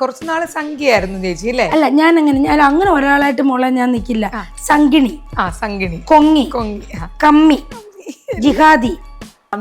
കുറച്ചുനാള് സംഖ്യയായിരുന്നു ചേച്ചി അല്ലേ? അല്ല, ഞാൻ അങ്ങനെ ഒരാളായിട്ട് മോളെ ഞാൻ നിൽക്കില്ല. സംഗിണി, സംഗിണി, കൊങ്ങി, കമ്മി, ജിഹാദി.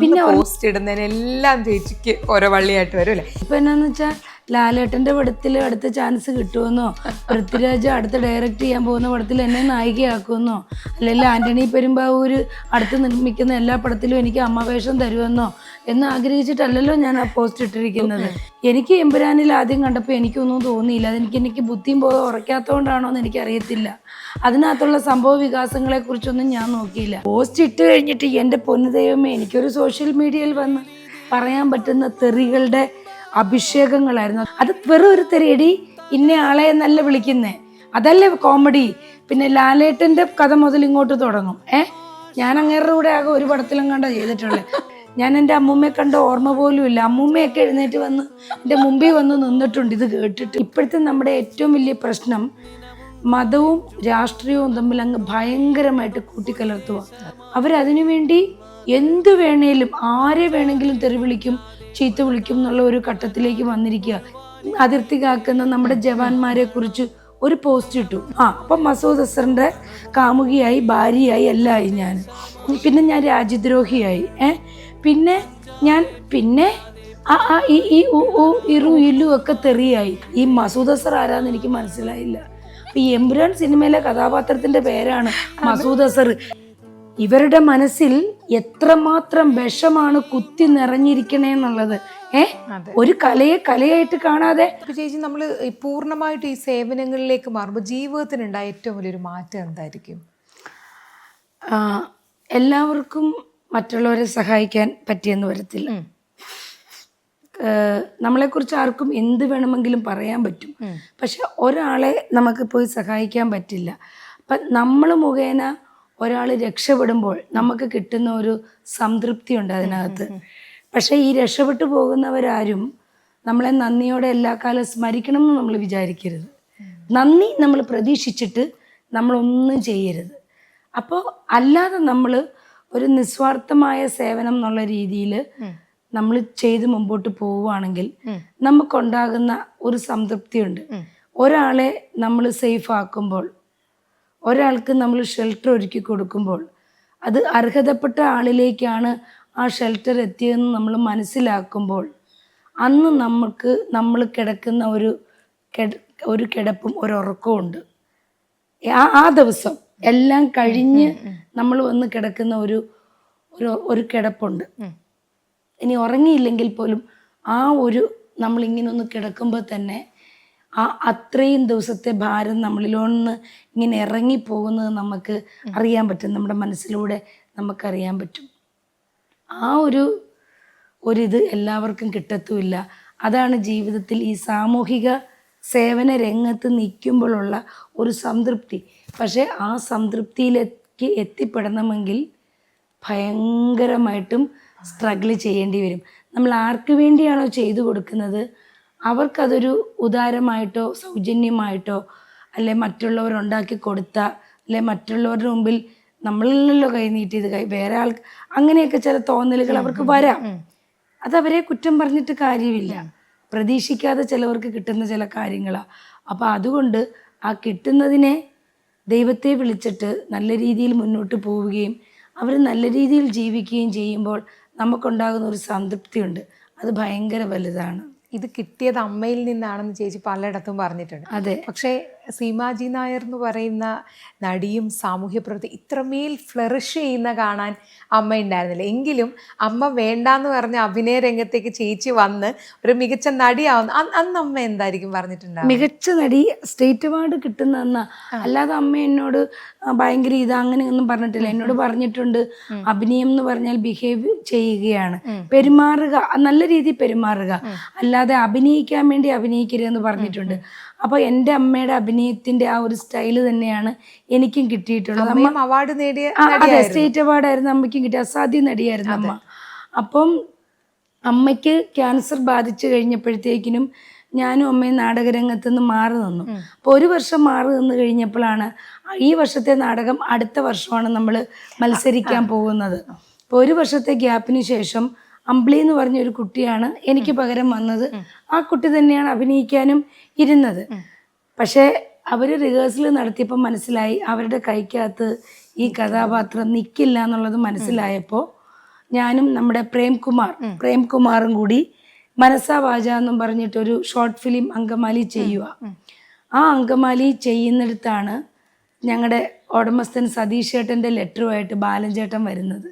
പിന്നെ പോസ്റ്റ് ഇടുന്നതിനെല്ലാം ചേച്ചിക്ക് ഓരോ വള്ളിയായിട്ട് വരും അല്ലേ? ഇപ്പൊ എന്നാന്ന് വെച്ചാൽ ലാലേട്ടന്റെ പടത്തിൽ അടുത്ത ചാൻസ് കിട്ടുമെന്നോ, പൃഥ്വിരാജ് അടുത്ത് ഡയറക്റ്റ് ചെയ്യാൻ പോകുന്ന പടത്തിൽ എന്നെ നായികയാക്കുമെന്നോ, അല്ലെങ്കിൽ ആന്റണി പെരുമ്പാവൂര് അടുത്ത് നിർമ്മിക്കുന്ന എല്ലാ പടത്തിലും എനിക്ക് അമ്മവേഷം തരുമെന്നോ എന്ന് ആഗ്രഹിച്ചിട്ടല്ലല്ലോ ഞാൻ ആ പോസ്റ്റ് ഇട്ടിരിക്കുന്നത്. എനിക്ക് എമ്പുരാനിൽ ആദ്യം കണ്ടപ്പോൾ എനിക്കൊന്നും തോന്നിയില്ല. എനിക്ക് ബുദ്ധിയും ബോധം ഉറക്കാത്തതുകൊണ്ടാണോ എന്ന് എനിക്കറിയത്തില്ല. അതിനകത്തുള്ള സംഭവ വികാസങ്ങളെ കുറിച്ചൊന്നും ഞാൻ നോക്കിയില്ല. പോസ്റ്റ് ഇട്ട് കഴിഞ്ഞിട്ട് എൻ്റെ പൊന്നു ദൈവമേ, എനിക്കൊരു സോഷ്യൽ മീഡിയയിൽ വന്ന് പറയാൻ പറ്റുന്ന തെറികളുടെ അഭിഷേകങ്ങളായിരുന്നു. അത് വെറും ഒരു തെറിയടി, ഇന്ന ആളെ എന്നല്ല വിളിക്കുന്നേ, അതല്ലേ കോമഡി. പിന്നെ ലാലേട്ടൻ്റെ കഥ മുതൽ ഇങ്ങോട്ട് തുടങ്ങും. ഞാൻ അങ്ങേരുടെ കൂടെ ആകെ ഒരു പടത്തിലും കണ്ട ചെയ്തിട്ടുള്ളത്. ഞാൻ എൻ്റെ അമ്മൂമ്മയെ കണ്ട ഓർമ്മ പോലും ഇല്ല. അമ്മൂമ്മയൊക്കെ എഴുന്നേറ്റ് വന്ന് എൻ്റെ മുമ്പിൽ വന്ന് നിന്നിട്ടുണ്ട് ഇത് കേട്ടിട്ട്. ഇപ്പോഴത്തെ നമ്മുടെ ഏറ്റവും വലിയ പ്രശ്നം മതവും രാഷ്ട്രീയവും തമ്മിൽ അങ്ങ് ഭയങ്കരമായിട്ട് കൂട്ടിക്കലർത്തുക. അവരതിനു വേണ്ടി എന്ത് വേണേലും ആരെ വേണമെങ്കിലും തെറി വിളിക്കും, ചീത്ത വിളിക്കും എന്നുള്ള ഒരു ഘട്ടത്തിലേക്ക് വന്നിരിക്കുക. അതിർത്തി കാക്കുന്ന നമ്മുടെ ജവാന്മാരെ കുറിച്ച് ഒരു പോസ്റ്റ് ഇട്ടു. അപ്പം മസൂദ് അസറിൻ്റെ കാമുകിയായി, ഭാര്യയായി എല്ലാം ആയി ഞാൻ. പിന്നെ ഞാൻ രാജ്യദ്രോഹിയായി. പിന്നെ ഞാൻ ഈ ഇറു ഇല്ലു ഒക്കെ തെറിയായി. ഈ മസൂദ് അസർ ആരാന്ന് എനിക്ക് മനസ്സിലായില്ല. ഈ എമ്പുരാൻ സിനിമയിലെ കഥാപാത്രത്തിന്റെ പേരാണ് മസൂദ് അസർ. ഇവരുടെ മനസ്സിൽ എത്രമാത്രം വിഷമാണ് കുത്തി നിറഞ്ഞിരിക്കണേന്നുള്ളത് ഒരു കലയെ കലയായിട്ട് കാണാതെ. ചേച്ചി, നമ്മൾ പൂർണ്ണമായിട്ട് ഈ സേവനങ്ങളിലേക്ക് മാറുമ്പോൾ ജീവിതത്തിനുണ്ടായ ഏറ്റവും വലിയൊരു മാറ്റം എന്തായിരിക്കും? എല്ലാവർക്കും മറ്റുള്ളവരെ സഹായിക്കാൻ പറ്റിയെന്ന് വരത്തില്ല. നമ്മളെക്കുറിച്ച് ആർക്കും എന്ത് വേണമെങ്കിലും പറയാൻ പറ്റും, പക്ഷെ ഒരാളെ നമുക്ക് പോയി സഹായിക്കാൻ പറ്റില്ല. അപ്പം നമ്മൾ മുഖേന ഒരാൾ രക്ഷപ്പെടുമ്പോൾ നമുക്ക് കിട്ടുന്ന ഒരു സംതൃപ്തി ഉണ്ട് അതിനകത്ത്. പക്ഷെ ഈ രക്ഷപ്പെട്ടു പോകുന്നവരാരും നമ്മളെ നന്ദിയോടെ എല്ലാ കാലം സ്മരിക്കണം എന്ന് നമ്മൾ വിചാരിക്കരുത്. നന്ദി നമ്മൾ പ്രതീക്ഷിച്ചിട്ട് നമ്മളൊന്നും ചെയ്യരുത്. അപ്പോൾ അല്ലാതെ നമ്മൾ ഒരു നിസ്വാർത്ഥമായ സേവനം എന്നുള്ള രീതിയിൽ നമ്മൾ ചെയ്ത് മുമ്പോട്ട് പോവുകയാണെങ്കിൽ നമുക്കുണ്ടാകുന്ന ഒരു സംതൃപ്തിയുണ്ട്. ഒരാളെ നമ്മൾ സേഫ് ആക്കുമ്പോൾ, ഒരാൾക്ക് നമ്മൾ ഷെൽട്ടർ ഒരുക്കി കൊടുക്കുമ്പോൾ, അത് അർഹതപ്പെട്ട ആളിലേക്കാണ് ആ ഷെൽട്ടർ എത്തിയതെന്ന് നമ്മൾ മനസ്സിലാക്കുമ്പോൾ, അന്ന് നമ്മൾ കിടക്കുന്ന ഒരു കിടപ്പും ഒരു ഉറക്കവും ഉണ്ട്. ആ ദിവസം എല്ലാം കഴിഞ്ഞ് നമ്മൾ വന്ന് കിടക്കുന്ന ഒരു കിടപ്പുണ്ട്. ഇനി ഉറങ്ങിയില്ലെങ്കിൽ പോലും നമ്മളിങ്ങനെ ഒന്ന് കിടക്കുമ്പോൾ തന്നെ അത്രയും ദിവസത്തെ ഭാരം നമ്മളിലൊന്ന് ഇങ്ങനെ ഇറങ്ങിപ്പോകുന്നത് നമുക്ക് അറിയാൻ പറ്റും. നമ്മുടെ മനസ്സിലൂടെ നമുക്കറിയാൻ പറ്റും. ആ ഒരിത് എല്ലാവർക്കും കിട്ടത്തുമില്ല. അതാണ് ജീവിതത്തിൽ ഈ സാമൂഹിക സേവന രംഗത്ത് നിൽക്കുമ്പോഴുള്ള ഒരു സംതൃപ്തി. പക്ഷേ ആ സംതൃപ്തിയിലേക്ക് എത്തിപ്പെടണമെങ്കിൽ ഭയങ്കരമായിട്ടും സ്ട്രഗിൾ ചെയ്യേണ്ടി വരും. നമ്മൾ ആർക്ക് വേണ്ടിയാണോ ചെയ്തു കൊടുക്കുന്നത് അവർക്കതൊരു ഉദാരമായിട്ടോ സൗജന്യമായിട്ടോ അല്ലെ മറ്റുള്ളവരുണ്ടാക്കി കൊടുത്ത അല്ലെ മറ്റുള്ളവരുടെ മുമ്പിൽ നമ്മളിലല്ലോ കൈ നീട്ടിയത് വേറെ ആൾക്ക് അങ്ങനെയൊക്കെ ചില തോന്നലുകൾ അവർക്ക് വരാം. അതവരെ കുറ്റം പറഞ്ഞിട്ട് കാര്യമില്ല. പ്രതീക്ഷിക്കാതെ ചിലവർക്ക് കിട്ടുന്ന ചില കാര്യങ്ങളാണ്. അപ്പം അതുകൊണ്ട് ആ കിട്ടുന്നതിനെ ദൈവത്തെ വിളിച്ചിട്ട് നല്ല രീതിയിൽ മുന്നോട്ട് പോവുകയും അവർ നല്ല രീതിയിൽ ജീവിക്കുകയും ചെയ്യുമ്പോൾ നമുക്കുണ്ടാകുന്ന ഒരു സംതൃപ്തിയുണ്ട്. അത് ഭയങ്കര വലുതാണ്. ഇത് കിട്ടിയത് അമ്മയിൽ നിന്നാണെന്ന് ചേച്ചി പലയിടത്തും പറഞ്ഞിട്ടുണ്ട്. അതെ. പക്ഷേ സീമാജി നായർ എന്ന് പറയുന്ന നടിയും സാമൂഹ്യ പ്രവർത്തി ഇത്രമേൽ ഫ്ലറിഷ് ചെയ്യുന്ന കാണാൻ അമ്മ ഉണ്ടായിരുന്നില്ല. എങ്കിലും അമ്മ വേണ്ടാന്ന് പറഞ്ഞ അഭിനയ രംഗത്തേക്ക് ചേച്ചി വന്ന് ഒരു മികച്ച നടിയാവുന്ന അന്ന് അമ്മ എന്തായിരിക്കും പറഞ്ഞിട്ടുണ്ടാവും? മികച്ച നടി സ്റ്റേറ്റ് അവാർഡ് കിട്ടുന്ന അല്ലാതെ അമ്മ എന്നോട് ഭയങ്കര അങ്ങനെയൊന്നും പറഞ്ഞിട്ടില്ല. എന്നോട് പറഞ്ഞിട്ടുണ്ട് അഭിനയം എന്ന് പറഞ്ഞാൽ ബിഹേവ് ചെയ്യുകയാണ്, പെരുമാറുക, നല്ല രീതിയിൽ പെരുമാറുക, അല്ലാതെ അഭിനയിക്കാൻ വേണ്ടി അഭിനയിക്കരുതെന്ന് പറഞ്ഞിട്ടുണ്ട്. അപ്പോൾ എൻ്റെ അമ്മയുടെ അഭിനയത്തിൻ്റെ ആ ഒരു സ്റ്റൈല് തന്നെയാണ് എനിക്കും കിട്ടിയിട്ടുള്ളത്. അവാർഡ് നേടിയ അതെ, സ്റ്റേറ്റ് അവാർഡായിരുന്നു അമ്മയ്ക്കും കിട്ടിയ. അസാധ്യ നടിയായിരുന്നു അമ്മ. അപ്പം അമ്മയ്ക്ക് ക്യാൻസർ ബാധിച്ചു കഴിഞ്ഞപ്പോഴത്തേക്കിനും ഞാനും അമ്മയും നാടകരംഗത്ത് നിന്ന് മാറി നിന്നു. അപ്പോൾ ഒരു വർഷം മാറി നിന്ന് കഴിഞ്ഞപ്പോഴാണ് ഈ വർഷത്തെ നാടകം അടുത്ത വർഷമാണ് നമ്മൾ മത്സരിക്കാൻ പോകുന്നത്. അപ്പോൾ ഒരു വർഷത്തെ ഗ്യാപ്പിന് ശേഷം അമ്പിളി എന്ന് പറഞ്ഞ ഒരു കുട്ടിയാണ് എനിക്ക് പകരം വന്നത്. ആ കുട്ടി തന്നെയാണ് അഭിനയിക്കാനും ഇരുന്നത്. പക്ഷേ അവർ റിഹേഴ്സൽ നടത്തിയപ്പോൾ മനസ്സിലായി അവരുടെ കൈക്കകത്ത് ഈ കഥാപാത്രം നിൽക്കില്ല എന്നുള്ളത് മനസ്സിലായപ്പോൾ ഞാനും നമ്മുടെ പ്രേംകുമാറും കൂടി മനസ്സാ വാച എന്നും പറഞ്ഞിട്ടൊരു ഷോർട്ട് ഫിലിം അങ്കമാലി ചെയ്യുക. ആ അങ്കമാലി ചെയ്യുന്നിടത്താണ് ഞങ്ങളുടെ ഉടമസ്ഥൻ സതീഷ് ചേട്ടൻ്റെ ലെറ്ററുമായിട്ട് ബാലൻ ചേട്ടൻ വരുന്നത്.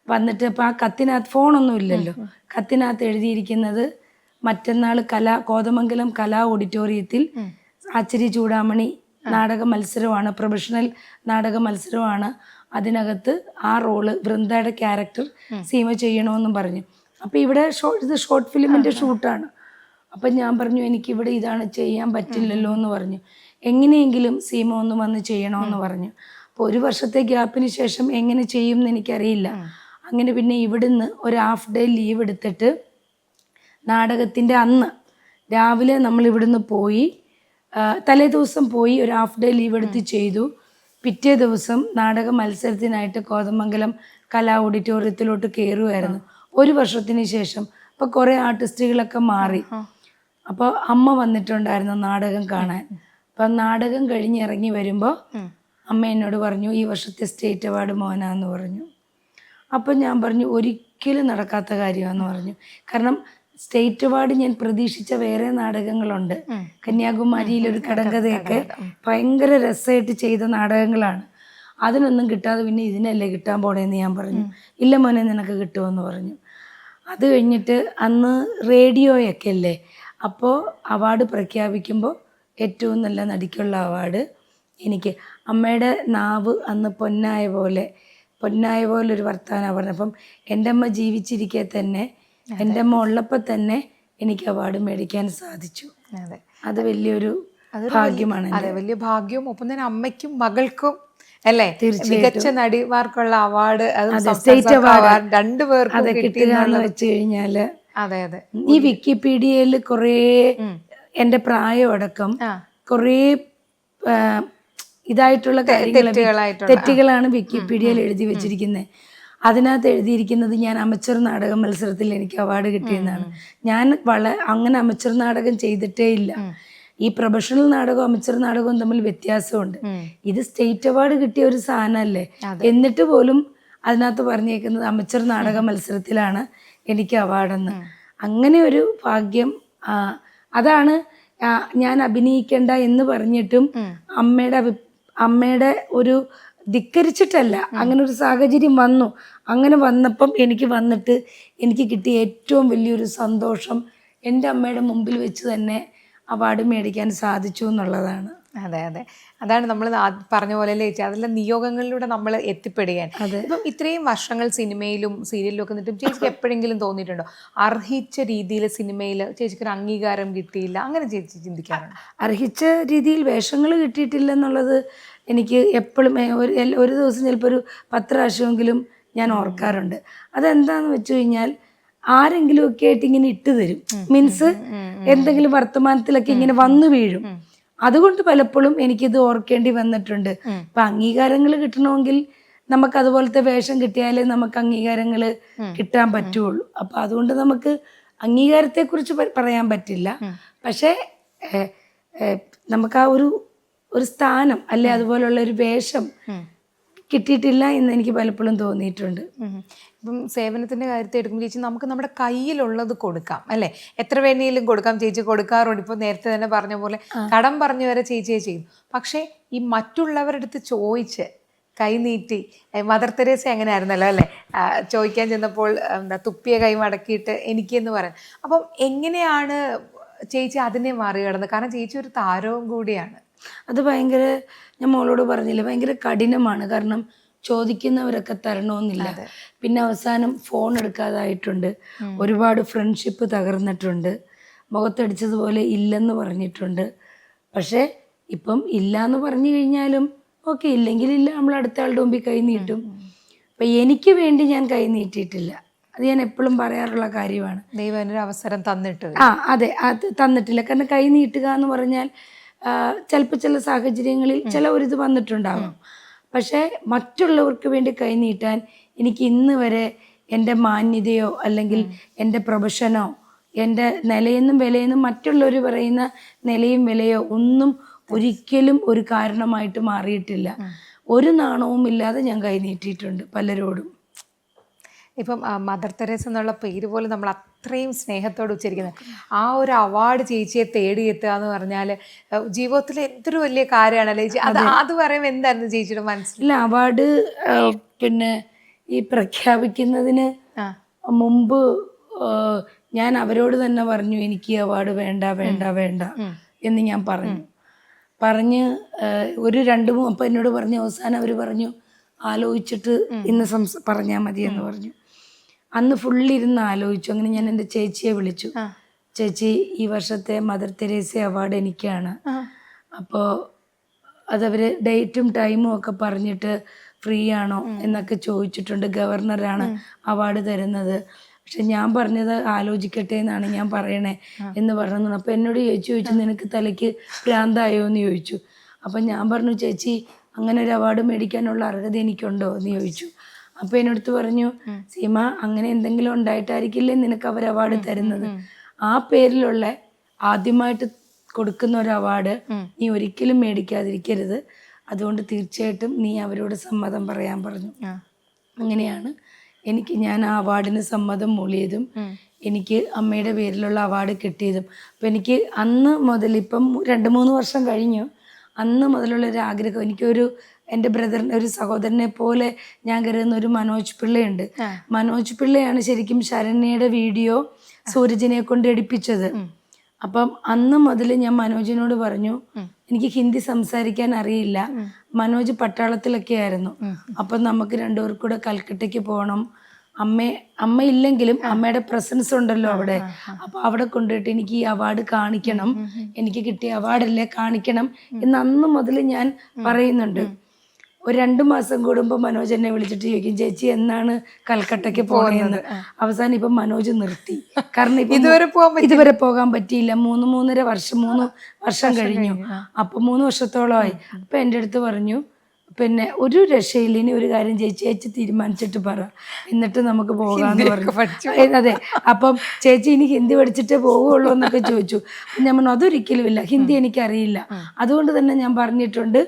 വന്നിട്ട് അപ്പോൾ ആ കത്തിനകത്ത് ഫോണൊന്നും ഇല്ലല്ലോ, കത്തിനകത്ത് എഴുതിയിരിക്കുന്നത് മറ്റന്നാൾ കോതമംഗലം കലാ ഓഡിറ്റോറിയത്തിൽ ആച്ചരി ചൂടാമണി നാടക മത്സരമാണ്, പ്രൊഫഷണൽ നാടക മത്സരമാണ്. അതിനകത്ത് ആ റോള് വൃന്ദയുടെ ക്യാരക്ടർ സീമ ചെയ്യണമെന്നും പറഞ്ഞു. അപ്പോൾ ഇവിടെ ഇത് ഷോർട്ട് ഫിലിമിൻ്റെ ഷൂട്ടാണ്. അപ്പം ഞാൻ പറഞ്ഞു എനിക്കിവിടെ ഇതാണ് ചെയ്യാൻ പറ്റില്ലല്ലോ എന്ന് പറഞ്ഞു. എങ്ങനെയെങ്കിലും സീമ ഒന്ന് വന്ന് ചെയ്യണമെന്ന് പറഞ്ഞു. അപ്പോൾ 1 വർഷത്തെ ഗ്യാപ്പിന് ശേഷം എങ്ങനെ ചെയ്യും എന്ന് എനിക്കറിയില്ല. അങ്ങനെ പിന്നെ ഇവിടുന്ന് ഒരു ഹാഫ് ഡേ ലീവ് എടുത്തിട്ട് നാടകത്തിൻ്റെ അന്ന് രാവിലെ നമ്മൾ ഇവിടുന്ന് പോയി, തലേ ദിവസം പോയി ഒരു ഹാഫ് ഡേ ലീവ് എടുത്ത് ചെയ്തു. പിറ്റേ ദിവസം നാടക മത്സരത്തിനായിട്ട് കോതമംഗലം കലാ ഓഡിറ്റോറിയത്തിലോട്ട് കയറുമായിരുന്നു 1 വർഷത്തിന് ശേഷം. അപ്പോൾ കുറേ ആർട്ടിസ്റ്റുകളൊക്കെ മാറി. അപ്പോൾ അമ്മ വന്നിട്ടുണ്ടായിരുന്നു നാടകം കാണാൻ. അപ്പം നാടകം കഴിഞ്ഞ് ഇറങ്ങി വരുമ്പോൾ അമ്മ എന്നോട് പറഞ്ഞു ഈ വർഷത്തെ സ്റ്റേറ്റ് അവാർഡ് മോനാന്ന് പറഞ്ഞു. അപ്പം ഞാൻ പറഞ്ഞു ഒരിക്കലും നടക്കാത്ത കാര്യമാണെന്ന് പറഞ്ഞു. കാരണം സ്റ്റേറ്റ് അവാർഡ് ഞാൻ പ്രതീക്ഷിച്ച വേറെ നാടകങ്ങളുണ്ട്. കന്യാകുമാരിയിലൊരു കടങ്കഥയൊക്കെ ഭയങ്കര രസമായിട്ട് ചെയ്ത നാടകങ്ങളാണ്. അതിനൊന്നും കിട്ടാതെ പിന്നെ ഇതിനല്ലേ കിട്ടാൻ പോണേന്ന് ഞാൻ പറഞ്ഞു. ഇല്ല മോനെ നിനക്ക് കിട്ടുമെന്ന് പറഞ്ഞു. അത് കഴിഞ്ഞിട്ട് അന്ന് റേഡിയോയൊക്കെ അല്ലേ, അപ്പോൾ അവാർഡ് പ്രഖ്യാപിക്കുമ്പോൾ ഏറ്റവും നല്ല നടിക്കുള്ള അവാർഡ് എനിക്ക്. അമ്മയുടെ നാവ് അന്ന് പൊന്നായ പോലെ ഒരു വർത്തമാനം പറഞ്ഞു. അപ്പം എൻ്റെ അമ്മ ജീവിച്ചിരിക്കെ തന്നെ, എൻ്റെ അമ്മ ഉള്ളപ്പോൾ തന്നെ എനിക്ക് അവാർഡ് മേടിക്കാൻ സാധിച്ചു. അത് വലിയൊരു ഭാഗ്യമാണ്. അതെ, വലിയ ഭാഗ്യവും. ഒപ്പം തന്നെ അമ്മയ്ക്കും മകൾക്കും അല്ലേ മികച്ച നടിമാർക്കുള്ള അവാർഡ്, സ്റ്റേറ്റ് അവാർഡ് രണ്ടുപേർക്കും കിട്ടുക എന്ന് വെച്ച് കഴിഞ്ഞാല് അതെ അതെ ഈ വിക്കിപീഡിയയിൽ കുറേ എൻ്റെ പ്രായം അടക്കം കുറേ ഇതായിട്ടുള്ള തെറ്റുകളാണ് വിക്കിപീഡിയയിൽ എഴുതി വെച്ചിരിക്കുന്നത്. അതിനകത്ത് എഴുതിയിരിക്കുന്നത് ഞാൻ അമച്ചർ നാടക മത്സരത്തിൽ എനിക്ക് അവാർഡ് കിട്ടിയെന്നാണ്. ഞാൻ അങ്ങനെ അമച്ചർ നാടകം ചെയ്തിട്ടേ ഇല്ല. ഈ പ്രൊഫഷണൽ നാടകവും അമച്ചർ നാടകവും തമ്മിൽ വ്യത്യാസമുണ്ട്. ഇത് സ്റ്റേറ്റ് അവാർഡ് കിട്ടിയ ഒരു സാധനമല്ലേ, എന്നിട്ട് പോലും അതിനകത്ത് പറഞ്ഞേക്കുന്നത് അമച്ചർ നാടക മത്സരത്തിലാണ് എനിക്ക് അവാർഡെന്ന്. അങ്ങനെ ഒരു ഭാഗ്യം, അതാണ് ഞാൻ അഭിനയിക്കേണ്ട എന്ന് പറഞ്ഞിട്ടും അമ്മയുടെ ഒരു ധിക്കരിച്ചിട്ടല്ല, അങ്ങനെ ഒരു സാഹചര്യം വന്നു. അങ്ങനെ വന്നപ്പം എനിക്ക് കിട്ടിയ ഏറ്റവും വലിയൊരു സന്തോഷം എൻ്റെ അമ്മയുടെ മുമ്പിൽ വെച്ച് തന്നെ അവാർഡ് മേടിക്കാൻ സാധിച്ചു എന്നുള്ളതാണ്. അതെ അതെ, അതാണ് നമ്മൾ പറഞ്ഞ പോലെ ചേച്ചി, അതെല്ലാം നിയോഗങ്ങളിലൂടെ നമ്മൾ എത്തിപ്പെടുകയാണ്. ഇപ്പം ഇത്രയും വർഷങ്ങൾ സിനിമയിലും സീരിയലിലും ഒക്കെ നിന്നിട്ടും ചേച്ചിക്ക് എപ്പോഴെങ്കിലും തോന്നിയിട്ടുണ്ടോ അർഹിച്ച രീതിയിൽ സിനിമയിൽ ചേച്ചിക്ക് ഒരു അംഗീകാരം കിട്ടിയില്ല, അങ്ങനെ ചേച്ചി ചിന്തിക്കാറുണ്ട്? അർഹിച്ച രീതിയിൽ വേഷങ്ങൾ കിട്ടിയിട്ടില്ല എന്നുള്ളത് എനിക്ക് എപ്പോഴും ഒരു ദിവസം ചിലപ്പോൾ ഒരു 10 പ്രാവശ്യമെങ്കിലും ഞാൻ ഓർക്കാറുണ്ട്. അതെന്താന്ന് വെച്ച് കഴിഞ്ഞാൽ ആരെങ്കിലും ഒക്കെ ആയിട്ട് ഇങ്ങനെ ഇട്ട് തരും, മീൻസ് എന്തെങ്കിലും വർത്തമാനത്തിലൊക്കെ ഇങ്ങനെ വന്നു വീഴും. അതുകൊണ്ട് പലപ്പോഴും എനിക്കിത് ഓർക്കേണ്ടി വന്നിട്ടുണ്ട്. ഇപ്പൊ അംഗീകാരങ്ങൾ കിട്ടണമെങ്കിൽ നമുക്ക് അതുപോലത്തെ വേഷം കിട്ടിയാലേ നമുക്ക് അംഗീകാരങ്ങൾ കിട്ടാൻ പറ്റുള്ളൂ. അപ്പൊ അതുകൊണ്ട് നമുക്ക് അംഗീകാരത്തെക്കുറിച്ച് പറയാൻ പറ്റില്ല. പക്ഷേ നമുക്ക് ആ ഒരു സ്ഥാനം അല്ലെ അതുപോലുള്ള ഒരു വേഷം കിട്ടിയിട്ടില്ല എന്ന് എനിക്ക് പലപ്പോഴും തോന്നിയിട്ടുണ്ട്. ഇപ്പം സേവനത്തിന്റെ കാര്യത്തിൽ എടുക്കുമ്പോൾ ചേച്ചി നമുക്ക് നമ്മുടെ കയ്യിലുള്ളത് കൊടുക്കാം അല്ലേ, എത്ര വേണേലും കൊടുക്കാം. ചേച്ചി കൊടുക്കാറുണ്ട്. ഇപ്പോൾ നേരത്തെ തന്നെ പറഞ്ഞ പോലെ കടം പറഞ്ഞു വരെ ചേച്ചിയെ ചെയ്യും. പക്ഷേ ഈ മറ്റുള്ളവരുടെ അടുത്ത് ചോദിച്ച് കൈനീട്ടി, മദർ തെരേസ അങ്ങനെ ആയിരുന്നല്ലോ അല്ലേ, ചോദിക്കാൻ ചെന്നപ്പോൾ തുപ്പിയ കൈ മടക്കിയിട്ട് എനിക്കെന്ന് പറയാൻ. അപ്പം എങ്ങനെയാണ് ചേച്ചി അതിനെ മറികടന്നത്? കാരണം ചേച്ചി ഒരു താരവും കൂടിയാണ്. അത് ഭയങ്കര, ഞാൻ മോളോട് പറഞ്ഞില്ലേ, ഭയങ്കര കഠിനമാണ്. കാരണം ചോദിക്കുന്നവരൊക്കെ തരണമെന്നില്ല. പിന്നെ അവസാനം ഫോൺ എടുക്കാതായിട്ടുണ്ട്, ഒരുപാട് ഫ്രണ്ട്ഷിപ്പ് തകർന്നിട്ടുണ്ട്, മുഖത്തടിച്ചതുപോലെ ഇല്ലെന്ന് പറഞ്ഞിട്ടുണ്ട്. പക്ഷേ ഇപ്പം ഇല്ല എന്ന് പറഞ്ഞു കഴിഞ്ഞാലും ഓക്കെ, ഇല്ലെങ്കിൽ ഇല്ല, നമ്മൾ അടുത്ത ആളുടെ മുമ്പിൽ കൈ നീട്ടും. അപ്പം എനിക്ക് വേണ്ടി ഞാൻ കൈ നീട്ടിയിട്ടില്ല, അത് ഞാൻ എപ്പോഴും പറയാറുള്ള കാര്യമാണ്. ദൈവം ഒരു അവസരം തന്നിട്ട് അതെ, അത് തന്നിട്ടില്ല. കാരണം കൈ നീട്ടുക എന്ന് പറഞ്ഞാൽ ചിലപ്പോൾ ചില സാഹചര്യങ്ങളിൽ ചില ഒരിത് വന്നിട്ടുണ്ടാകും. പക്ഷേ മറ്റുള്ളവർക്ക് വേണ്ടി കൈ നീട്ടാൻ എനിക്ക് ഇന്ന് വരെ എൻ്റെ മാന്യതയോ അല്ലെങ്കിൽ എൻ്റെ പ്രൊഫഷനോ എൻ്റെ നിലയെന്നും വിലയെന്നും മറ്റുള്ളവർ പറയുന്ന നിലയും വിലയോ ഒന്നും ഒരിക്കലും ഒരു കാരണമായിട്ട് മാറിയിട്ടില്ല. ഒരു നാണവും ഇല്ലാതെ ഞാൻ കൈനീട്ടിയിട്ടുണ്ട് പലരോടും. ഇപ്പം മദർ തെരേസ എന്നുള്ള പേര് പോലും നമ്മൾ അത്രയും സ്നേഹത്തോടെ ഉച്ചരിക്കുന്നത്. ആ ഒരു അവാർഡ് ചേച്ചിയെ തേടിയെത്തുക എന്ന് പറഞ്ഞാൽ ജീവിതത്തിലെ എന്തൊരു വലിയ കാര്യമാണല്ലേ ചേച്ചി. അത് പറയുമ്പോൾ എന്തായിരുന്നു ചേച്ചിയുടെ മനസ്സിൽ? ഇല്ല, അവാർഡ് പിന്നെ ഈ പ്രഖ്യാപിക്കുന്നതിന് മുമ്പ് ഞാൻ അവരോട് തന്നെ പറഞ്ഞു എനിക്ക് ഈ അവാർഡ് വേണ്ട വേണ്ട വേണ്ട എന്ന് ഞാൻ പറഞ്ഞ് ഒരു 2-3 അപ്പം എന്നോട് പറഞ്ഞു. അവസാനം അവർ പറഞ്ഞു ആലോചിച്ചിട്ട് ഇന്ന് പറഞ്ഞാൽ മതി എന്ന് പറഞ്ഞു. അന്ന് ഫുള്ളിരുന്ന് ആലോചിച്ചു. അങ്ങനെ ഞാൻ എൻ്റെ ചേച്ചിയെ വിളിച്ചു. ചേച്ചി, ഈ വർഷത്തെ മദർ തെരേസ അവാർഡ് എനിക്കാണ്. അപ്പോൾ അതവർ ഡേറ്റും ടൈമും ഒക്കെ പറഞ്ഞിട്ട് ഫ്രീ ആണോ എന്നൊക്കെ ചോദിച്ചിട്ടുണ്ട്. ഗവർണറാണ് അവാർഡ് തരുന്നത്. പക്ഷെ ഞാൻ പറഞ്ഞത് ആലോചിക്കട്ടെ എന്നാണ് ഞാൻ പറയണേ എന്ന് പറഞ്ഞു. അപ്പോൾ എന്നോട് ചോദിച്ചു നിനക്ക് തലയ്ക്ക് ഭ്രാന്തായോ എന്ന് ചോദിച്ചു. അപ്പം ഞാൻ പറഞ്ഞു ചേച്ചി, അങ്ങനെ ഒരു അവാർഡ് മേടിക്കാനുള്ള അർഹത എനിക്കുണ്ടോ എന്ന് ചോദിച്ചു. അപ്പോൾ എന്നോടത്ത് പറഞ്ഞു, സീമ, അങ്ങനെ എന്തെങ്കിലും ഉണ്ടായിട്ടായിരിക്കില്ലേ നിനക്ക് അവർ അവാർഡ് തരുന്നത്. ആ പേരിലുള്ള ആദ്യമായിട്ട് കൊടുക്കുന്ന ഒരു അവാർഡ് നീ ഒരിക്കലും മേടിക്കാതിരിക്കരുത്. അതുകൊണ്ട് തീർച്ചയായിട്ടും നീ അവരോട് സമ്മതം പറയാൻ പറഞ്ഞു. അങ്ങനെയാണ് ഞാൻ ആ അവാർഡിന് സമ്മതം മൂളിയതും എനിക്ക് അമ്മയുടെ പേരിലുള്ള അവാർഡ് കിട്ടിയതും. അപ്പം എനിക്ക് അന്ന് മുതൽ, ഇപ്പം 2-3 വർഷം കഴിഞ്ഞു, അന്ന് മുതലുള്ളൊരു ആഗ്രഹം, എനിക്കൊരു എൻ്റെ ബ്രദറിനെ, ഒരു സഹോദരനെ പോലെ ഞാൻ കരുതുന്ന ഒരു മനോജ് പിള്ളയുണ്ട്. മനോജ് പിള്ളയാണ് ശരിക്കും ശരണ്യയുടെ വീഡിയോ സൂരജിനെ കൊണ്ട് എടുപ്പിച്ചത്. അപ്പം അന്ന് മുതൽ ഞാൻ മനോജിനോട് പറഞ്ഞു, എനിക്ക് ഹിന്ദി സംസാരിക്കാൻ അറിയില്ല. മനോജ് പട്ടാളത്തിലൊക്കെ ആയിരുന്നു. അപ്പം നമുക്ക് 2 പേർക്കും കൂടെ കൽക്കട്ടയ്ക്ക് പോകണം. അമ്മ ഇല്ലെങ്കിലും അമ്മയുടെ പ്രസൻസ് ഉണ്ടല്ലോ അവിടെ. അപ്പോൾ അവിടെ കൊണ്ടുപോയിട്ട് എനിക്ക് ഈ അവാർഡ് കാണിക്കണം, എനിക്ക് കിട്ടിയ അവാർഡല്ലേ കാണിക്കണം എന്ന് അന്ന് മുതൽ ഞാൻ പറയുന്നുണ്ട്. ഒരു 2 മാസം കൂടുമ്പോൾ മനോജ് എന്നെ വിളിച്ചിട്ട് ചോദിക്കും, ചേച്ചി എന്നാണ് കൽക്കട്ടയ്ക്ക് പോകുന്നത്. അവസാനം ഇപ്പം മനോജ് നിർത്തി. കാരണം ഇതുവരെ പോകാൻ പറ്റിയില്ല. 3 വർഷം കഴിഞ്ഞു. അപ്പം 3 വർഷത്തോളമായി. അപ്പം എൻ്റെ അടുത്ത് പറഞ്ഞു, പിന്നെ ഒരു രക്ഷയില്ല, ഇനി ഒരു കാര്യം ചേച്ചി തീരുമാനിച്ചിട്ട് പറ, എന്നിട്ട് നമുക്ക് പോകാമെന്ന് പറഞ്ഞു. അതെ, അപ്പം ചേച്ചി ഇനി ഹിന്ദി പഠിച്ചിട്ടേ പോവുള്ളൂ എന്നൊക്കെ ചോദിച്ചു. ഞാൻ പറഞ്ഞു അതൊരിക്കലും ഇല്ല, ഹിന്ദി എനിക്കറിയില്ല. അതുകൊണ്ട് തന്നെ ഞാൻ പറഞ്ഞിട്ടുണ്ട്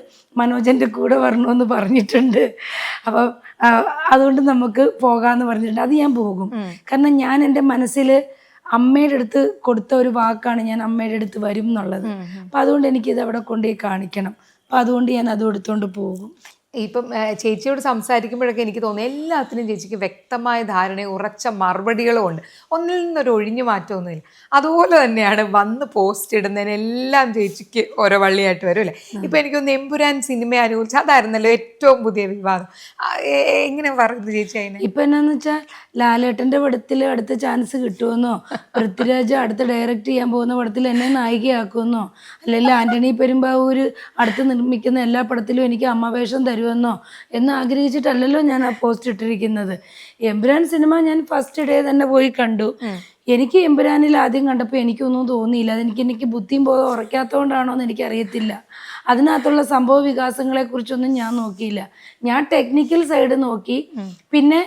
മനോജൻ്റെ കൂടെ വരണമെന്ന് പറഞ്ഞിട്ടുണ്ട്. അപ്പം അതുകൊണ്ട് നമുക്ക് പോകാമെന്ന് പറഞ്ഞിട്ടുണ്ട്. അത് ഞാൻ പോകും. കാരണം ഞാൻ എൻ്റെ മനസ്സിൽ അമ്മയുടെ അടുത്ത് കൊടുത്ത ഒരു വാക്കാണ്, ഞാൻ അമ്മയുടെ അടുത്ത് വരും എന്നുള്ളത്. അപ്പം അതുകൊണ്ട് എനിക്കിത് അവിടെ കൊണ്ടുപോയി കാണിക്കണം. അപ്പം അതുകൊണ്ട് ഞാൻ അതും എടുത്തുകൊണ്ട് പോകും. ഇപ്പം ചേച്ചിയോട് സംസാരിക്കുമ്പോഴൊക്കെ എനിക്ക് തോന്നുന്നു എല്ലാത്തിനും ചേച്ചിക്ക് വ്യക്തമായ ധാരണയും ഉറച്ച മറുപടികളും ഉണ്ട്. ഒന്നിൽ നിന്നൊരു ഒഴിഞ്ഞു മാറ്റമൊന്നുമില്ല. അതുപോലെ തന്നെയാണ് വന്ന് പോസ്റ്റ് ഇടുന്നതിനെല്ലാം ചേച്ചിക്ക് ഓരോ വള്ളിയായിട്ട് വരും അല്ലേ. ഇപ്പം എനിക്കൊന്ന് എമ്പുരാൻ സിനിമ അനുകൂലിച്ച് അതായിരുന്നല്ലോ ഏറ്റവും പുതിയ വിവാദം. എങ്ങനെ പറയുന്നത് ചേച്ചി അതിനെ? ഇപ്പം എന്നാന്ന് വെച്ചാൽ ലാലേട്ടൻ്റെ പടത്തിൽ അടുത്ത ചാൻസ് കിട്ടുമെന്നോ, പൃഥ്വിരാജ് അടുത്ത് ഡയറക്റ്റ് ചെയ്യാൻ പോകുന്ന പടത്തിൽ എന്നെ നായികയാക്കുമെന്നോ, അല്ലെങ്കിൽ ആൻ്റണി പെരുമ്പാവൂർ അടുത്ത് നിർമ്മിക്കുന്ന എല്ലാ പടത്തിലും എനിക്ക് അമ്മവേഷം തരുമെന്നോ എന്ന് ആഗ്രഹിച്ചിട്ടല്ലല്ലോ ഞാൻ ആ പോസ്റ്റ് ഇട്ടിരിക്കുന്നത്. എമ്പുരാൻ സിനിമ ഞാൻ ഫസ്റ്റ് ഡേ തന്നെ പോയി കണ്ടു. എനിക്ക് എമ്പുരാനിൽ ആദ്യം കണ്ടപ്പോൾ എനിക്കൊന്നും തോന്നിയില്ല. എനിക്ക് ബുദ്ധിയും ബോധം ഉറയ്ക്കാത്തതുകൊണ്ടാണോ എന്ന് എനിക്കറിയത്തില്ല. അതിനകത്തുള്ള സംഭവ വികാസങ്ങളെ കുറിച്ചൊന്നും ഞാൻ നോക്കിയില്ല. ഞാൻ ടെക്നിക്കൽ സൈഡ് നോക്കി. പിന്നെ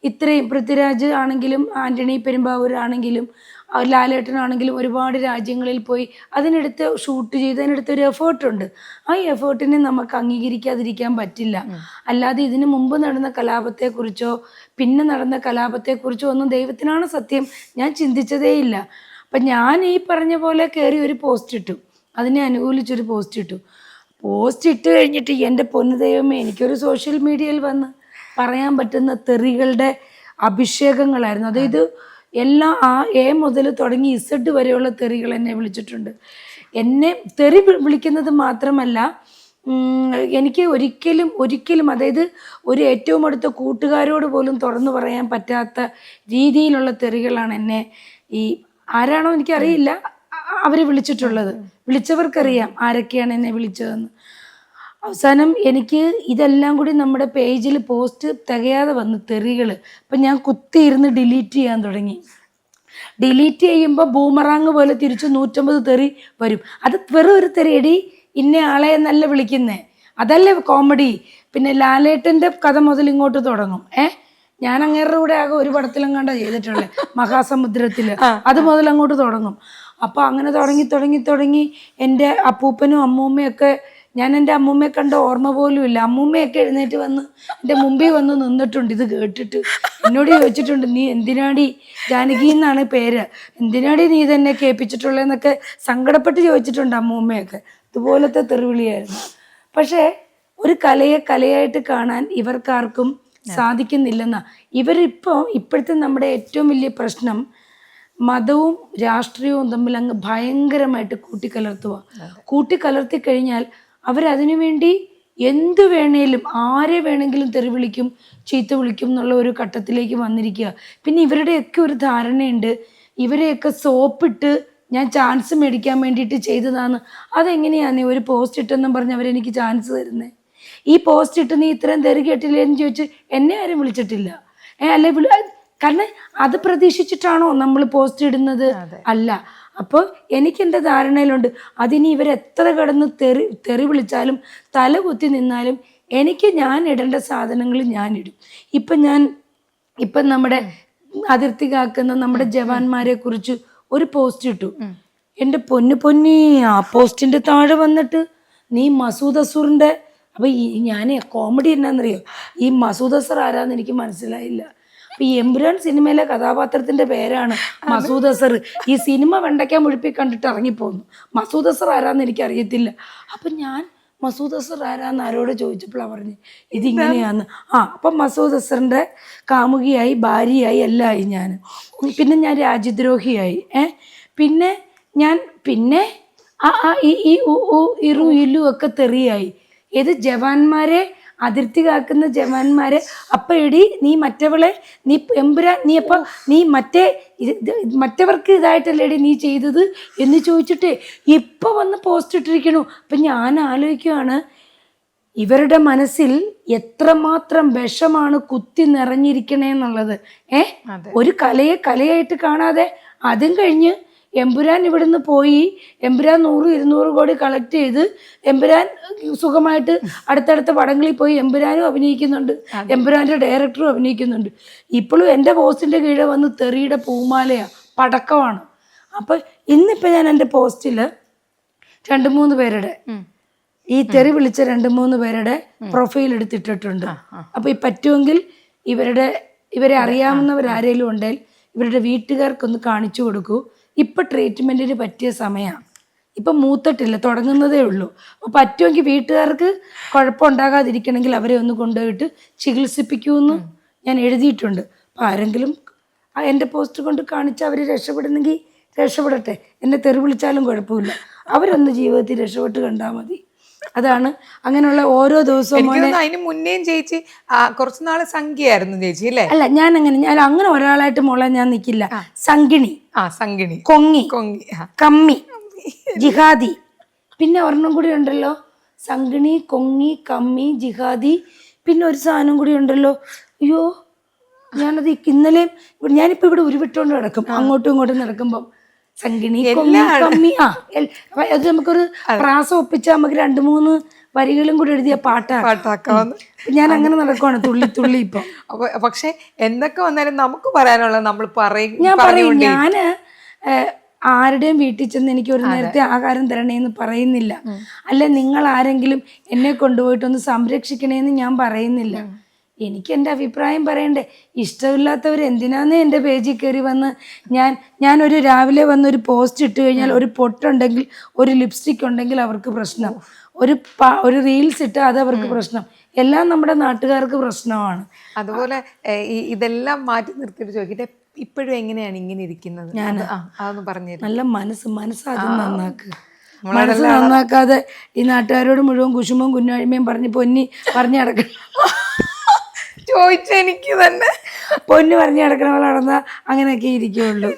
ഇത്രയും പൃഥ്വിരാജ് ആണെങ്കിലും ആൻ്റണി പെരുമ്പാവൂർ ആണെങ്കിലും ലാലേട്ടനാണെങ്കിലും ഒരുപാട് രാജ്യങ്ങളിൽ പോയി അതിനെടുത്ത് ഷൂട്ട് ചെയ്ത് അതിനെടുത്തൊരു എഫേർട്ടുണ്ട്. ആ എഫേർട്ടിനെ നമുക്ക് അംഗീകരിക്കാതിരിക്കാൻ പറ്റില്ല. അല്ലാതെ ഇതിനു മുമ്പ് നടന്ന കലാപത്തെക്കുറിച്ചോ പിന്നെ നടന്ന കലാപത്തെക്കുറിച്ചോ ഒന്നും ദൈവത്തിനാണ് സത്യം ഞാൻ ചിന്തിച്ചതേയില്ല. അപ്പം ഞാൻ ഈ പറഞ്ഞ പോലെ കയറി ഒരു പോസ്റ്റ് ഇട്ടു, അതിനെ അനുകൂലിച്ചൊരു പോസ്റ്റ് ഇട്ട് കഴിഞ്ഞിട്ട് എൻ്റെ പൊന്നു ദൈവമേ, എനിക്കൊരു സോഷ്യൽ മീഡിയയിൽ വന്ന് പറയാൻ പറ്റുന്ന തെറികളുടെ അഭിഷേകങ്ങളായിരുന്നു. അതായത് എല്ലാ A മുതൽ തുടങ്ങി Z വരെയുള്ള തെറികൾ എന്നെ വിളിച്ചിട്ടുണ്ട്. എന്നെ തെറി വിളിക്കുന്നത് മാത്രമല്ല, എനിക്ക് ഒരിക്കലും അതായത് ഒരു ഏറ്റവും അടുത്ത കൂട്ടുകാരോട് പോലും തുറന്നു പറയാൻ പറ്റാത്ത രീതിയിലുള്ള തെറികളാണ് എന്നെ ആരാണോ എനിക്കറിയില്ല അവർ വിളിച്ചിട്ടുള്ളത്. വിളിച്ചവർക്കറിയാം ആരൊക്കെയാണ് എന്നെ വിളിച്ചതെന്ന്. അവസാനം എനിക്ക് ഇതെല്ലാം കൂടി നമ്മുടെ പേജിൽ പോസ്റ്റ് തികയാതെ വന്നു തെറികൾ. അപ്പം ഞാൻ കുത്തിയിരുന്ന് ഡിലീറ്റ് ചെയ്യാൻ തുടങ്ങി. ഡിലീറ്റ് ചെയ്യുമ്പോൾ ബൂമറാങ് പോലെ തിരിച്ച് 150 തെറി വരും. അത് വെറും ഒരു തെറിയടി, ഇന്ന ആളെ എന്നല്ല വിളിക്കുന്നേ, അതല്ലേ കോമഡി. പിന്നെ ലാലേട്ടൻ്റെ കഥ മുതൽ ഇങ്ങോട്ട് തുടങ്ങും. ഞാൻ അങ്ങേരുടെ കൂടെ ആകെ ഒരു പടത്തിലും കണ്ടാ ചെയ്തിട്ടുള്ളത്, മഹാസമുദ്രത്തില്. അത് മുതൽ അങ്ങോട്ട് തുടങ്ങും. അപ്പൊ അങ്ങനെ തുടങ്ങി എൻ്റെ അപ്പൂപ്പനും അമ്മൂമ്മയും ഒക്കെ, ഞാൻ എൻ്റെ അമ്മൂമ്മയെ കണ്ട ഓർമ്മ പോലും ഇല്ല. അമ്മൂമ്മയൊക്കെ എഴുന്നേറ്റ് വന്ന് എൻ്റെ മുമ്പിൽ വന്ന് നിന്നിട്ടുണ്ട്. ഇത് കേട്ടിട്ട് എന്നോട് ചോദിച്ചിട്ടുണ്ട്, നീ എന്തിനാടി, ജാനകി എന്നാണ് പേര്, എന്തിനാടി നീ തന്നെ കേൾപ്പിച്ചിട്ടുള്ളതെന്നൊക്കെ സങ്കടപ്പെട്ട് ചോദിച്ചിട്ടുണ്ട് അമ്മൂമ്മയൊക്കെ. ഇതുപോലത്തെ തെറിവിളിയായിരുന്നു. പക്ഷേ ഒരു കലയെ കലയായിട്ട് കാണാൻ ഇവർക്കാർക്കും സാധിക്കുന്നില്ലെന്നാ. ഇപ്പോഴത്തെ നമ്മുടെ ഏറ്റവും വലിയ പ്രശ്നം മതവും രാഷ്ട്രീയവും തമ്മിൽ അങ്ങ് ഭയങ്കരമായിട്ട് കൂട്ടിക്കലർത്തി കഴിഞ്ഞാൽ അവരതിനു വേണ്ടി എന്തു വേണേലും ആരെ വേണമെങ്കിലും തെറി വിളിക്കും, ചീത്ത വിളിക്കും എന്നുള്ള ഒരു ഘട്ടത്തിലേക്ക് വന്നിരിക്കുക. പിന്നെ ഇവരുടെയൊക്കെ ഒരു ധാരണയുണ്ട്, ഇവരെയൊക്കെ സോപ്പിട്ട് ഞാൻ ചാൻസ് മേടിക്കാൻ വേണ്ടിയിട്ട് ചെയ്തതാണ്. അതെങ്ങനെയാണ് ഒരു പോസ്റ്റ് ഇട്ടെന്നും പറഞ്ഞ് അവരെനിക്ക് ചാൻസ് തരുന്നത്? ഈ പോസ്റ്റ് ഇട്ട് നീ ഇത്രയും തെറി കേട്ടില്ലേ എന്ന് ചോദിച്ച് എന്നെ ആരും വിളിച്ചിട്ടില്ല. അല്ലെ കാരണം അത് പ്രതീക്ഷിച്ചിട്ടാണോ നമ്മൾ പോസ്റ്റ് ഇടുന്നത്? അല്ല. അപ്പോൾ എനിക്ക് എൻ്റെ ധാരണയിലുണ്ട്, അതിനി ഇവരെത്ര കിടന്ന് തെറി വിളിച്ചാലും തല കുത്തി നിന്നാലും എനിക്ക് ഞാൻ ഇടേണ്ട സാധനങ്ങൾ ഞാനിടും. ഇപ്പം നമ്മുടെ അതിർത്തി കാക്കുന്ന നമ്മുടെ ജവാന്മാരെ കുറിച്ച് ഒരു പോസ്റ്റ് ഇട്ടു. എൻ്റെ പൊന്നി ആ പോസ്റ്റിൻ്റെ താഴെ വന്നിട്ട് നീ മസൂദ് അസൂറിൻ്റെ, അപ്പം ഞാൻ കോമഡി എന്നാന്നറിയോ, ഈ മസൂദ് അസർ ആരാന്ന് എനിക്ക് മനസ്സിലായില്ല. അപ്പം ഈ എമ്പുരാൻ സിനിമയിലെ കഥാപാത്രത്തിൻ്റെ പേരാണ് മസൂദ് അസർ. ഈ സിനിമ വെണ്ടയ്ക്കാൻ മുഴുപ്പി കണ്ടിട്ട് ഇറങ്ങിപ്പോന്നു. മസൂദ് അസർ ആരാന്ന് എനിക്കറിയത്തില്ല. അപ്പം ഞാൻ മസൂദ് അസർ ആരാന്ന് ആരോട് ചോദിച്ചപ്പോഴാണ് പറഞ്ഞ് ഇതിങ്ങനെയാന്ന്. അപ്പം മസൂദ് അസറിൻ്റെ കാമുകിയായി, ഭാര്യയായി, എല്ലാം ആയി ഞാൻ. പിന്നെ ഞാൻ രാജ്യദ്രോഹിയായി. പിന്നെ ഈ ഇറു ഇല്ലു ഒക്കെ തെറിയായി. ഏത് ജവാന്മാരെ, അതിർത്തി കാക്കുന്ന ജവാന്മാരെ, അപ്പൊ എടി നീ മറ്റവളെ, നീ എമ്പുരാൻ, നീ അപ്പം നീ മറ്റവർക്ക് ഇതായിട്ടല്ലേടി നീ ചെയ്തത് എന്ന് ചോദിച്ചിട്ട് ഇപ്പൊ വന്ന് പോസ്റ്റ് ഇട്ടിരിക്കണു. അപ്പൊ ഞാൻ ആലോചിക്കുകയാണ്, ഇവരുടെ മനസ്സിൽ എത്രമാത്രം വിഷമാണ് കുത്തി നിറഞ്ഞിരിക്കണേന്നുള്ളത്. ഒരു കലയെ കലയായിട്ട് കാണാതെ അതും കഴിഞ്ഞ് എമ്പുരാൻ ഇവിടുന്ന് പോയി, എമ്പുരാൻ 100-200 കോടി കളക്ട് ചെയ്ത് എമ്പുരാൻ സുഖമായിട്ട് അടുത്തടുത്ത പടങ്ങളിൽ പോയി എമ്പുരാനും അഭിനയിക്കുന്നുണ്ട്, എമ്പുരാൻ്റെ ഡയറക്ടറും അഭിനയിക്കുന്നുണ്ട്. ഇപ്പോഴും എൻ്റെ പോസ്റ്റിൻ്റെ കീഴെ വന്ന് തെറിയുടെ പൂമാലയാണ്, പടക്കമാണ്. അപ്പം ഇന്നിപ്പോൾ ഞാൻ എൻ്റെ പോസ്റ്റിൽ 2-3 പേരുടെ ഈ തെറി വിളിച്ച 2-3 പേരുടെ പ്രൊഫൈൽ എടുത്തിട്ടിട്ടുണ്ട്. അപ്പോൾ ഈ പറ്റുമെങ്കിൽ ഇവരെ അറിയാവുന്നവരാരേലും ഉണ്ടെങ്കിൽ ഇവരുടെ വീട്ടുകാർക്കൊന്ന് കാണിച്ചു കൊടുക്കൂ. ഇപ്പം ട്രീറ്റ്മെൻറ്റിന് പറ്റിയ സമയമാണ്. ഇപ്പം മൂത്തിട്ടില്ല, തുടങ്ങുന്നതേ ഉള്ളൂ. അപ്പോൾ പറ്റുമെങ്കിൽ വീട്ടുകാർക്ക് കുഴപ്പമുണ്ടാകാതിരിക്കണമെങ്കിൽ അവരെ ഒന്ന് കൊണ്ടുപോയിട്ട് ചികിത്സിപ്പിക്കുമെന്ന് ഞാൻ എഴുതിയിട്ടുണ്ട്. അപ്പോൾ ആരെങ്കിലും എൻ്റെ പോസ്റ്റ് കൊണ്ട് കാണിച്ച് അവർ രക്ഷപ്പെടുന്നെങ്കിൽ രക്ഷപ്പെടട്ടെ. എന്നെ തെറി വിളിച്ചാലും കുഴപ്പമില്ല, അവരൊന്ന് ജീവിതത്തിൽ രക്ഷപ്പെട്ട് കണ്ടാൽ മതി. അതാണ് അങ്ങനെയുള്ള ഓരോ ദിവസവും. അതിന് മുന്നേയും ചേച്ചി കുറച്ച് നാള് സംഖ്യയായിരുന്നു ചേച്ചി അല്ലേ? അല്ല, ഞാൻ അങ്ങനെ ഒരാളായിട്ട് മോളെ ഞാൻ നിൽക്കില്ല. സംഗിണി, കൊങ്ങി, കമ്മി, ജിഹാദി, പിന്നെ ഒരെണ്ണം കൂടി ഉണ്ടല്ലോ, സംഗിണി, കൊങ്ങി, കമ്മി, ജിഹാദി, പിന്നെ ഒരു സാധനം കൂടി ഉണ്ടല്ലോ. അയ്യോ, ഞാനത് ഇന്നലെയും ഞാനിപ്പോൾ ഇവിടെ ഉരുവിട്ടുകൊണ്ട് നടക്കും, അങ്ങോട്ടും ഇങ്ങോട്ടും നടക്കുമ്പം സംഗിണി, കൊങ്ങി, കമ്മി. അത് നമുക്കൊരു പ്രാസം ഒപ്പിച്ചാൽ നമുക്ക് 2-3 വരികളും കൂടി എഴുതിയ പാട്ടാക്കാം. ഞാൻ അങ്ങനെ നടക്കുവാണ് തുള്ളി ഇപ്പൊ. പക്ഷെ എന്തൊക്കെ വന്നാലും നമുക്ക് പറയാനുള്ളത് നമ്മൾ ഞാൻ പറയും. ഞാന് ആരുടെയും വീട്ടിൽ ചെന്ന് എനിക്ക് ഒരു നേരത്തെ ആഹാരം തരണേന്ന് പറയുന്നില്ല. അല്ലെ നിങ്ങൾ ആരെങ്കിലും എന്നെ കൊണ്ടുപോയിട്ടൊന്ന് സംരക്ഷിക്കണേന്ന് ഞാൻ പറയുന്നില്ല. എനിക്ക് എൻ്റെ അഭിപ്രായം പറയണ്ടേ. ഇഷ്ടമില്ലാത്തവർ എന്തിനാന്ന് എൻ്റെ പേജിൽ കയറി വന്ന് ഞാനൊരു രാവിലെ വന്നൊരു പോസ്റ്റ് ഇട്ട് കഴിഞ്ഞാൽ ഒരു പൊട്ടുണ്ടെങ്കിൽ, ഒരു ലിപ്സ്റ്റിക് ഉണ്ടെങ്കിൽ അവർക്ക് പ്രശ്നം, ഒരു റീൽസ് ഇട്ട് അത് അവർക്ക് പ്രശ്നം, എല്ലാം നമ്മുടെ നാട്ടുകാർക്ക് പ്രശ്നമാണ്. അതുപോലെ ഇതെല്ലാം മാറ്റി നിർത്തിയിട്ട് ചോദിക്കട്ടെ, ഇപ്പോഴും എങ്ങനെയാണ് ഇങ്ങനെ ഇരിക്കുന്നത്? അതൊന്ന് പറഞ്ഞു. നല്ല മനസ്സാദ്യം നന്നാക്കുക. മനസ്സ് നന്നാക്കാതെ ഈ നാട്ടുകാരോട് മുഴുവൻ കുശുമ്പും കുഞ്ഞാഴ്മയും പറഞ്ഞ് നടക്കണം. ചോദിച്ചെനിക്ക് തന്നെ പൊന്നു പറഞ്ഞു നടക്കണ പോലെ നടന്നാൽ അങ്ങനെയൊക്കെ ഇരിക്കുള്ളൂ.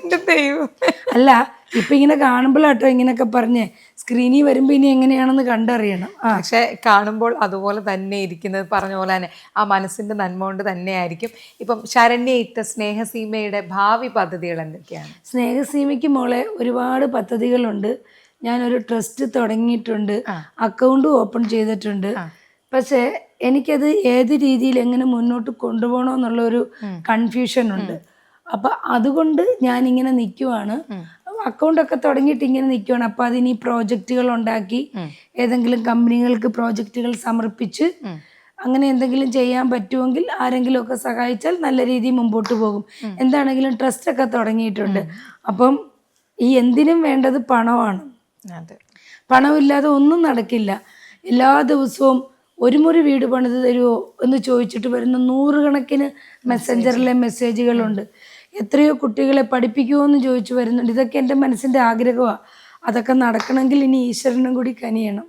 അല്ല, ഇപ്പൊ ഇങ്ങനെ കാണുമ്പോഴാട്ടോ ഇങ്ങനെയൊക്കെ പറഞ്ഞ് സ്ക്രീനിൽ വരുമ്പോ ഇനി എങ്ങനെയാണെന്ന് കണ്ടറിയണം. പക്ഷെ കാണുമ്പോൾ അതുപോലെ തന്നെ ഇരിക്കുന്നത് പറഞ്ഞ പോലെ തന്നെ ആ മനസ്സിന്റെ നന്മ കൊണ്ട് തന്നെ ആയിരിക്കും. ഇപ്പം ശരണ്യ ഇട്ട സ്നേഹസീമയുടെ ഭാവി പദ്ധതികൾ എന്തൊക്കെയാണ്? സ്നേഹസീമയ്ക്ക് മോളെ ഒരുപാട് പദ്ധതികളുണ്ട്. ഞാനൊരു ട്രസ്റ്റ് തുടങ്ങിയിട്ടുണ്ട്, അക്കൗണ്ടും ഓപ്പൺ ചെയ്തിട്ടുണ്ട്. പക്ഷേ എനിക്കത് ഏത് രീതിയിൽ എങ്ങനെ മുന്നോട്ട് കൊണ്ടുപോകണമെന്നുള്ളൊരു കൺഫ്യൂഷൻ ഉണ്ട്. അപ്പം അതുകൊണ്ട് ഞാനിങ്ങനെ നിൽക്കുവാണ്. അക്കൗണ്ടൊക്കെ തുടങ്ങിയിട്ട് ഇങ്ങനെ നിൽക്കുവാണ്. അപ്പം അതിന് പ്രോജക്റ്റുകൾ ഉണ്ടാക്കി ഏതെങ്കിലും കമ്പനികൾക്ക് പ്രോജക്റ്റുകൾ സമർപ്പിച്ച് അങ്ങനെ എന്തെങ്കിലും ചെയ്യാൻ പറ്റുമെങ്കിൽ ആരെങ്കിലുമൊക്കെ സഹായിച്ചാൽ നല്ല രീതിയിൽ മുമ്പോട്ട് പോകും. എന്താണെങ്കിലും ട്രസ്റ്റൊക്കെ തുടങ്ങിയിട്ടുണ്ട്. അപ്പം ഈ എന്തിനും വേണ്ടത് പണമാണ്. പണമില്ലാതെ ഒന്നും നടക്കില്ല. എല്ലാ ദിവസവും ഒരു മുറി വീട് പണിത് തരുമോ എന്ന് ചോദിച്ചിട്ട് വരുന്ന 100 കണക്കിന് മെസ്സഞ്ചറിലെ മെസ്സേജുകളുണ്ട്. എത്രയോ കുട്ടികളെ പഠിപ്പിക്കുമോ എന്ന് ചോദിച്ചു വരുന്നുണ്ട്. ഇതൊക്കെ എൻ്റെ മനസ്സിൻ്റെ ആഗ്രഹമാണ്. അതൊക്കെ നടക്കണമെങ്കിൽ ഇനി ഈശ്വരനും കൂടി കനിയണം.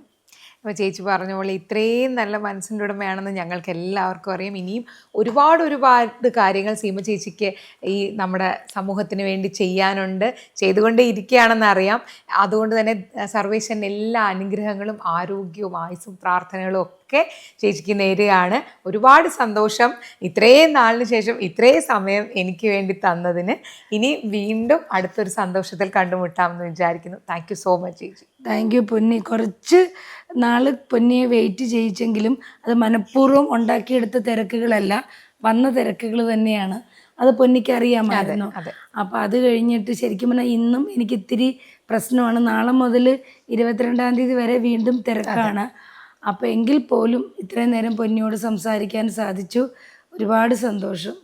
അപ്പോൾ ചേച്ചി പറഞ്ഞ പോലെ ഇത്രയും നല്ല മനസ്സിൻ്റെ ഉടമയാണെന്ന് ഞങ്ങൾക്ക് എല്ലാവർക്കും അറിയാം. ഇനിയും ഒരുപാട് കാര്യങ്ങൾ സീമ ചേച്ചിക്ക് ഈ നമ്മുടെ സമൂഹത്തിന് വേണ്ടി ചെയ്യാനുണ്ട്, ചെയ്തുകൊണ്ടേ ഇരിക്കുകയാണെന്ന് അറിയാം. അതുകൊണ്ട് തന്നെ സർവേശ്വരൻ എല്ലാ അനുഗ്രഹങ്ങളും ആരോഗ്യവും ആയുസ്സും പ്രാർത്ഥനകളും ഒക്കെ ചേച്ചിക്ക് നേരുകയാണ്. ഒരുപാട് സന്തോഷം ഇത്രയും നാളിന് ശേഷം ഇത്രയും സമയം എനിക്ക് വേണ്ടി തന്നതിന്. ഇനി വീണ്ടും അടുത്തൊരു സന്തോഷത്തിൽ കണ്ടുമുട്ടാമെന്ന് വിചാരിക്കുന്നു. താങ്ക് യു സോ മച്ച് ചേച്ചി. താങ്ക് യു പൊന്നി. കുറച്ച് നാൾ പൊന്നിയെ വെയിറ്റ് ചെയ്യിച്ചെങ്കിലും അത് മനഃപൂർവ്വം ഉണ്ടാക്കിയെടുത്ത തിരക്കുകളല്ല, വന്ന തിരക്കുകൾ തന്നെയാണ്. അത് പൊന്നിക്ക് അറിയാമായിരുന്നു. അപ്പം അത് കഴിഞ്ഞിട്ട് ശരിക്കും പറഞ്ഞാൽ ഇന്നും എനിക്ക് ഇത്തിരി പ്രശ്നമാണ്. നാളെ മുതൽ 22-ാം തീയതി വരെ വീണ്ടും തിരക്കാണ്. അപ്പോൾ എങ്കിൽ പോലും ഇത്രയും നേരം പൊന്നിയോട് സംസാരിക്കാൻ സാധിച്ചു. ഒരുപാട് സന്തോഷം.